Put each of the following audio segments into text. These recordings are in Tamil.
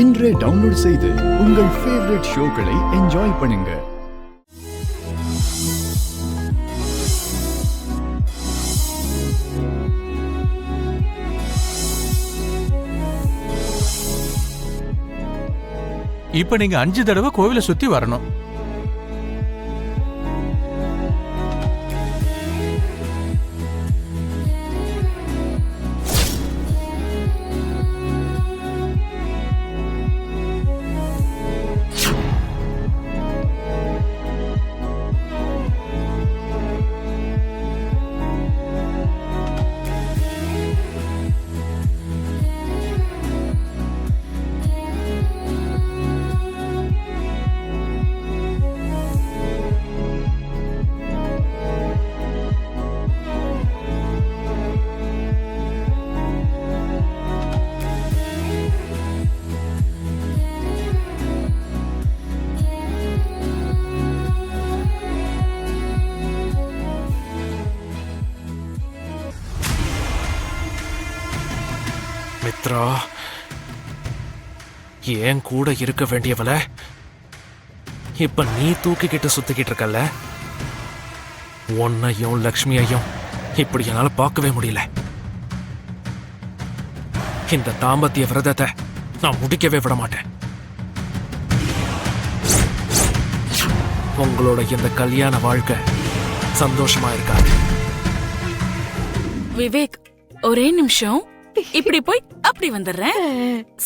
இன்றே டவுன்லோட் செய்து உங்கள் ஃபேவரட் ஷோக்களை என்ஜாய் பண்ணுங்க. இப்ப நீங்க 5 தடவை கோவிலை சுத்தி வரணும். மித்ரா, ஏன் கூட இருக்க வேண்டியவள இப்ப நீ தூக்கிக்கிட்டு சுத்திக்கிட்டு இருக்கல. உன்னையும் லக்ஷ்மியையும் இப்படி என்னால பார்க்கவே முடியல. இந்த தாம்பத்திய விரதத்தை நான் முடிக்கவே விட மாட்டேன். உங்களோட இந்த கல்யாண வாழ்க்கை சந்தோஷமா இருக்காது. விவேக், ஒரே நிமிஷம். இப்படி போய் அப்படி வந்துடுறேன்,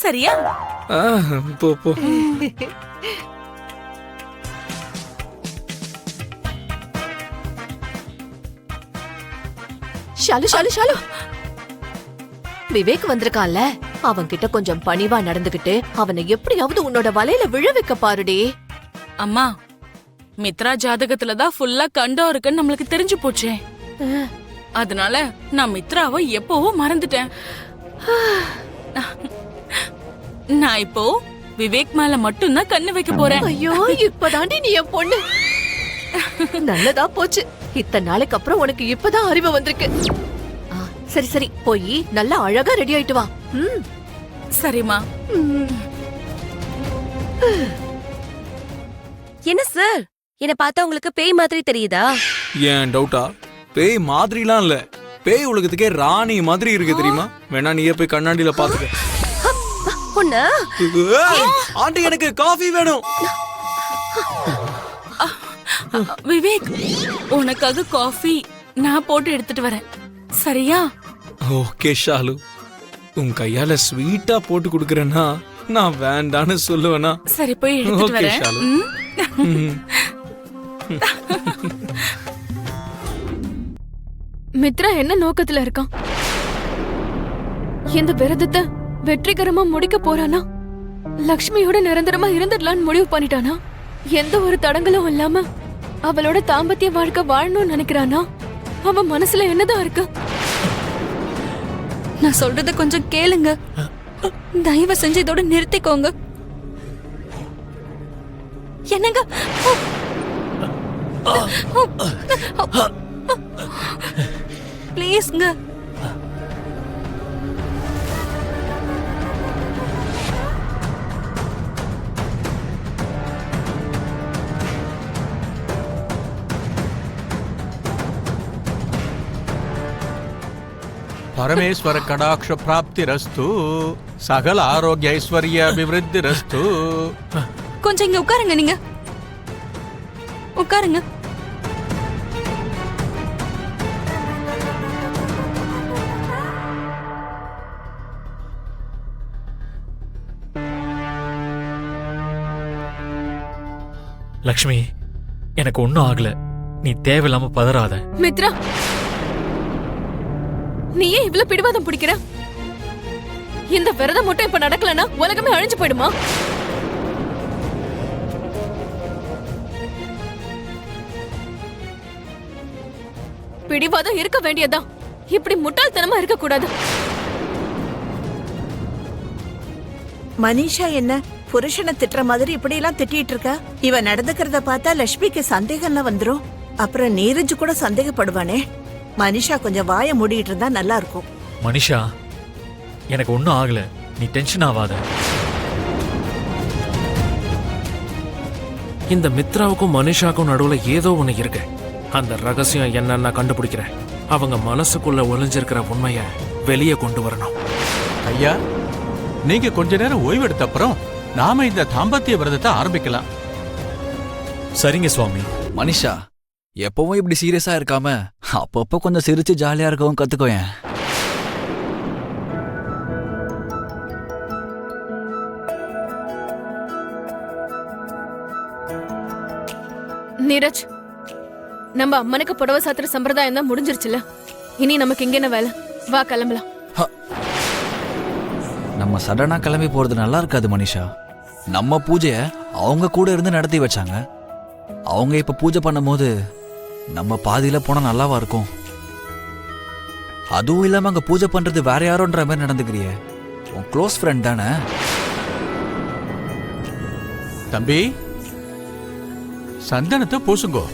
சரியா? போ போ. ஷாலு ஷாலு ஷாலு, விவேக் வந்திருக்கான்ல, அவன் கிட்ட கொஞ்சம் பணிவா நடந்துகிட்டு அவனை எப்படியாவது உன்னோட வலையில விழ வைக்க பாருடி. அம்மா, மித்ரா ஜாதகத்துலதான் ஃபுல்லா கண்டம் இருக்குன்னு நம்மளுக்கு தெரிஞ்சு போச்சே. அதனால நான் மித்ராவை எப்பவோ மறந்துட்டேன். நான் இப்போ விவேக் மேல மட்டும்தான் கண்ணு வைக்க போறேன். ஐயோ, இப்பதாண்டி நீ என் பொண்ணு. நல்லதா போச்சு. இத்தனை நாளைக்கு அப்புறம் உனக்கு இப்பதான் அறிவு வந்திருக்கு. சரி சரி, போய் நல்லா அழகா ரெடி ஆயிட்டு வா. சரிம்மா. என்ன சார், என்ன பார்த்தா உங்களுக்கு பேய் மாதிரி தெரியுதா? ஏன் டவுட்டா? பேய் மாதிரிலாம் இல்ல, பேய் உலகத்துக்கே ராணி மாதிரி இருக்கு தெரியுமா? வேணா நீயே போய் கண்ணாடியில பாத்துக்க. ஆண்டி, எனக்கு காஃபி வேணும். விவேக், உனக்காக காஃபி நான் போட்டு எடுத்துட்டு வரேன், சரியா? ஓகே ஷாலு, உன் கையால ஸ்வீட்டா போட்டு குடுக்கறேன்னா நான் வேண்டான்னு சொல்லுவேனா? சரி, போய் எடுத்துட்டு வரேன். மித்ரா என்ன நோக்கத்துல இருக்கான்? இந்த விரதத்தை வெற்றிகரமா முடிக்க போறானா? லக்ஷ்மியோட நிரந்தரமா இருந்துடலான்னு முடிவு பண்ணிட்டானா? எந்த ஒரு தடங்களும் இல்லாம அவளோட தாம்பத்திய வாழ்க்கை வாழணும்னு நினைக்கிறானா? அவன் மனசுல என்னதான் இருக்கு? நான் சொல்றத கொஞ்சம் கேளுங்க, தயவு செஞ்சு இதோட நிறுத்திக்கோங்க. என்னங்க? ப்ளீஸ்ங்க. பரமேஸ்வர கடாட்ச பிராப்திரஸ்து, சகல ஆரோக்கிய ஐஸ்வர்ய அபிவிருத்திரஸ்து. கொஞ்சம் இங்க உட்காருங்க. நீங்க உட்காருங்க. லக்ஷ்மி, எனக்கு ஒண்ணும் ஆகல, நீ தேவையில்லாம பதறாத. மித்ரா, நீ ஏன் இவ்வளவு பிடிவாதம் பிடிக்கிற? இந்த விரதம் மட்டும் இப்ப நடக்கலனா உலகமே அழிஞ்சு போயிடுமா? பிடிவாதம் இருக்க வேண்டியதா, இப்படி முட்டாள்தனமா இருக்க கூடாது. மனிஷா என்ன புருஷனை திட்டுற மாதிரி இப்படி எல்லாம் திட்டிட்டு இருக்கா? இவ நடந்துக்கிறத பார்த்தா லட்சுமிக்கு சந்தேகம்லாம் வந்துரும். அப்புறம் நீரஜ் கூட சந்தேகப்படுவானே. மனிஷா கொஞ்சம் வாய மூடிட்டு இருந்தா நல்லா இருக்கும். மனிஷா, எனக்கு ஒன்னும் ஆகல, நீ டென்ஷன் ஆகாத. இந்த மித்ராவுக்கும் மனிஷாக்கும் நடுவுல ஏதோ ஒண்ணு இருக்கு. அந்த ரகசியம் என்னன்னு நான் கண்டுபிடிக்கிறேன். அவங்க மனசுக்குள்ள ஒளிஞ்சிருக்கிற உண்மைய வெளியே கொண்டு வரணும். ஐயா, நீங்க கொஞ்ச நேரம் ஓய்வெடுத்த அப்புறம் நாம இந்த தாம்பத்திய விரதத்தை ஆரம்பிக்கலாம். சரிங்க சுவாமி. மனிஷா, எப்பவும் இப்படி சீரியஸா இருக்காம அப்பப்போ கொஞ்சம் சிரிச்சு ஜாலியா இருக்கவும் கத்துக்கோயேன். நீரஜ், நம்ம அம்மனுக்கு புடவை சாத்துற சம்பிரதாயம் தான் முடிஞ்சிருச்சுல. இனி நமக்கு இங்க என்ன வேலை? வா கிளம்பலாம். நம்ம சடனா கிளம்பி போறது நல்லா இருக்காது மனிஷா. நம்ம பூஜைய அவங்க கூட இருந்து நடத்தி வச்சாங்க. அவங்க இப்ப பூஜை பண்ணும்போது நம்ம பாதியில போனா நல்லாவா இருக்கும்? அதுவும் இல்லாம அங்க பூஜை பண்றது வேற யாரோன்ற மாதிரி நடந்துக்கிறியே. உன் க்ளோஸ் ஃப்ரெண்ட் தானே? தம்பி, சந்தனத்தை பூசுங்கோ.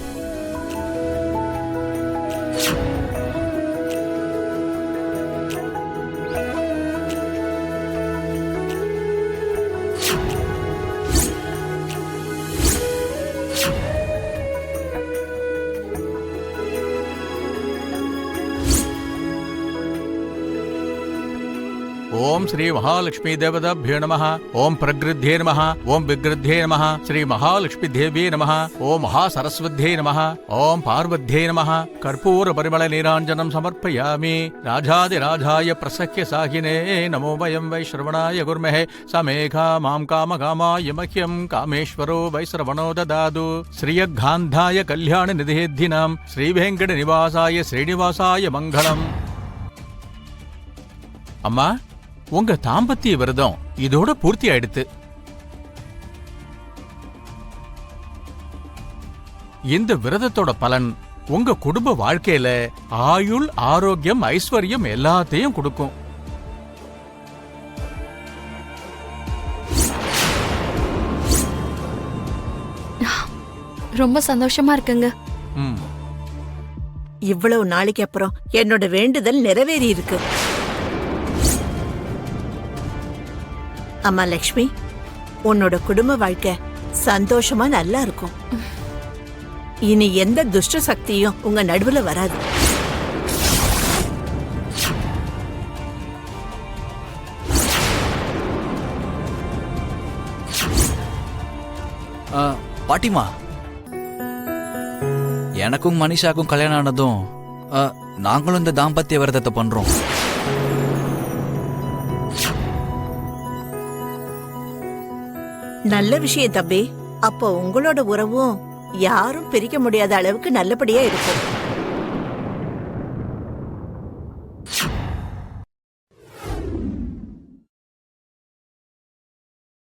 ஓம் ஸ்ரீ மகாலட்சுமி தேவதாபியோ நமः. ஓம் பிரகிருத்யே நமः. ஓம் விக்ருத்யே நமः. ஸ்ரீ மகாலட்சுமி தேவியே நமः. ஓம் மகாசரஸ்வத்யே நமः. ஓம் பார்வத்யே நமः. கற்பூர பரிமள நீராஞ்சனம் சமர்ப்பயாமி. ராஜாதிராஜாய பிரசக்கிய சாகினே நமோ வயம் வை ஸ்ரவணாய குர்மஹே. சமேகா மாம் காமகாமாய மஹ்யம் காமேஸ்வரோ வை ஸ்ரவணோ ததாது. ஸ்ரீயகாந்தாய கல்யாண நிதேத்தினாம் ஸ்ரீவேங்கட நிவாசாய ஸ்ரீனிவாசாய மங்களம். அம்மா, உங்க தாம்பத்திய விரதம் இதோட பூர்த்தி ஆயிடுத்து. இந்த விரதத்தோட பலன் உங்க குடும்ப வாழ்க்கையில ஆயுள், ஆரோக்கியம், ஐஸ்வர்யம் எல்லாத்தையும் கொடுக்கும். ரொம்ப சந்தோஷமா இருக்குங்க. இவ்வளவு நாளைக்கு அப்புறம் என்னோட வேண்டுதல் நிறைவேறி இருக்கு. அம்மா லக்ஷ்மி, உன்னோட குடும்ப வாழ்க்கை சந்தோஷமா நல்லா இருக்கும். இனி எந்த துஷ்ட சக்தியும் உங்க நடுவுல வராது. பாட்டிமா, எனக்கும் மனிஷாக்கும் கல்யாணம் ஆனதும் நாங்களும் இந்த தாம்பத்திய விரதத்தை பண்றோம். நல்ல விஷயம் தம்பி. அப்போ உங்களோட உறவும் யாரும் பிரிக்க முடியாத அளவுக்கு நல்லபடியா இருக்கும்.